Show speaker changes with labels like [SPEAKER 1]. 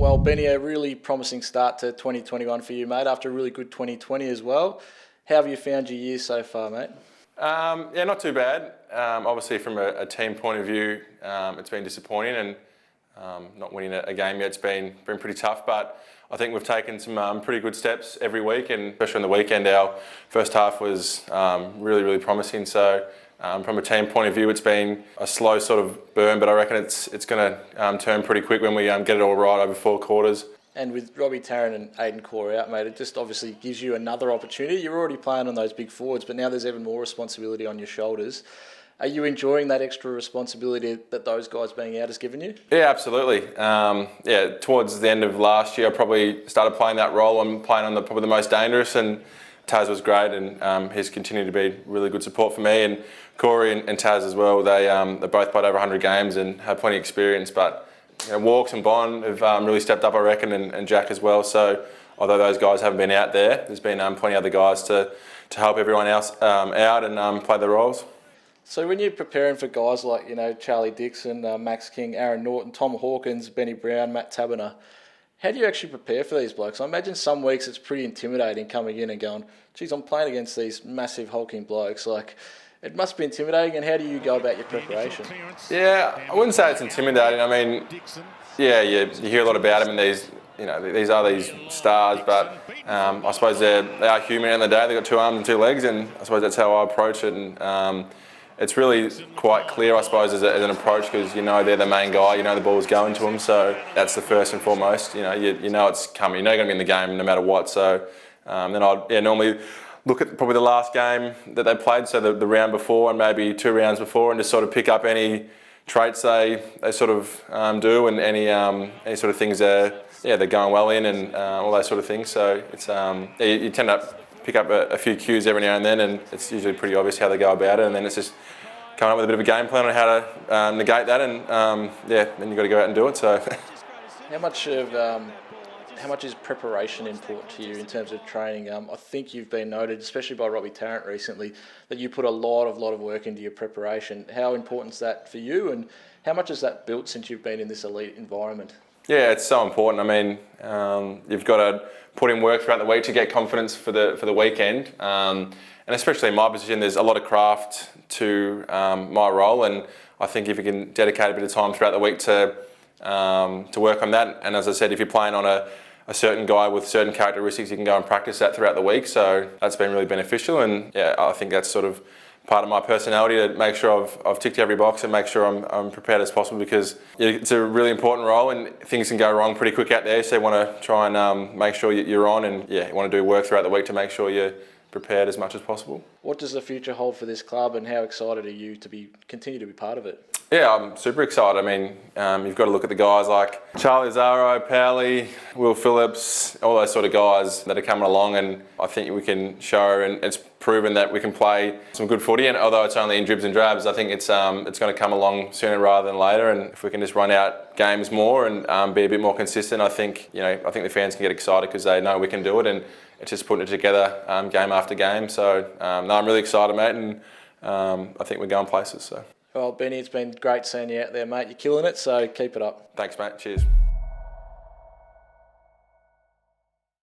[SPEAKER 1] Well, Benny, a really promising start to 2021 for you, mate, after a really good 2020 as well. How have you found your year so far, mate?
[SPEAKER 2] Yeah, not too bad. Obviously, from a team point of view, it's been disappointing, and not winning a game yet, it's been pretty tough. But I think we've taken some pretty good steps every week, and especially on the weekend, our first half was really promising. So from a team point of view, it's been a slow sort of burn, but I reckon it's going to turn pretty quick when we get it all right over 4 quarters.
[SPEAKER 1] And with Robbie Tarrant and Aiden Corey out, mate, it just obviously gives you another opportunity. You're already playing on those big forwards, but now there's even more responsibility on your shoulders. Are you enjoying that extra responsibility that those guys being out has given you?
[SPEAKER 2] Yeah, absolutely. Towards the end of last year, I probably started playing that role. I'm playing on probably the most dangerous, and Taz was great, and he's continued to be really good support for me. And Corey and Taz as well, they both played over 100 games and have plenty of experience, but Walks and Bond have really stepped up, I reckon, and Jack as well. So although those guys haven't been out there's been plenty of other guys to help everyone else out and play their roles.
[SPEAKER 1] So when you're preparing for guys like, Charlie Dixon, Max King, Aaron Norton, Tom Hawkins, Benny Brown, Matt Taberner, how do you actually prepare for these blokes? I imagine some weeks it's pretty intimidating coming in and going, geez, I'm playing against these massive hulking blokes. It must be intimidating, and how do you go about your preparation?
[SPEAKER 2] Yeah, I wouldn't say it's intimidating. I mean, yeah, you hear a lot about them, and these are these stars, but I suppose they are human at the end of the day. They've got 2 arms and 2 legs, and I suppose that's how I approach it. And it's really quite clear, I suppose, as an approach, because they're the main guy. The ball's going to them, so that's the first and foremost. You know it's coming. You're going to be in the game no matter what. So then I'd normally look at probably the last game that they played, so the round before and maybe 2 rounds before, and just sort of pick up any traits they sort of do, and any sort of things they're going well in, and all those sort of things. So it's you tend to pick up a few cues every now and then, and it's usually pretty obvious how they go about it, and then it's just coming up with a bit of a game plan on how to negate that, and then you've got to go out and do it. So
[SPEAKER 1] How much is preparation important to you in terms of training? I think you've been noted, especially by Robbie Tarrant recently, that you put a lot of work into your preparation. How important is that for you, and how much has that built since you've been in this elite environment?
[SPEAKER 2] Yeah, it's so important. I mean, you've got to put in work throughout the week to get confidence for the weekend. And especially in my position, there's a lot of craft to my role, and I think if you can dedicate a bit of time throughout the week to work on that, and as I said, if you're playing on a certain guy with certain characteristics, you can go and practice that throughout the week. So that's been really beneficial, and yeah, I think that's sort of part of my personality, to make sure I've ticked every box and make sure I'm prepared as possible, because it's a really important role and things can go wrong pretty quick out there. So you want to try and make sure you're on, and you want to do work throughout the week to make sure you're prepared as much as possible.
[SPEAKER 1] What does the future hold for this club, and how excited are you to continue to be part of it?
[SPEAKER 2] Yeah, I'm super excited. I mean, you've got to look at the guys like Charlie Zaro, Powley, Will Phillips, all those sort of guys that are coming along, and I think we can show, and it's proven that we can play some good footy, and although it's only in dribs and drabs, I think it's going to come along sooner rather than later, and if we can just run out games more and be a bit more consistent, I think the fans can get excited because they know we can do it, and it's just putting it together game after game. So no, I'm really excited, mate, and I think we're going places. So.
[SPEAKER 1] Well, Benny, it's been great seeing you out there, mate. You're killing it, so keep it up.
[SPEAKER 2] Thanks, mate. Cheers.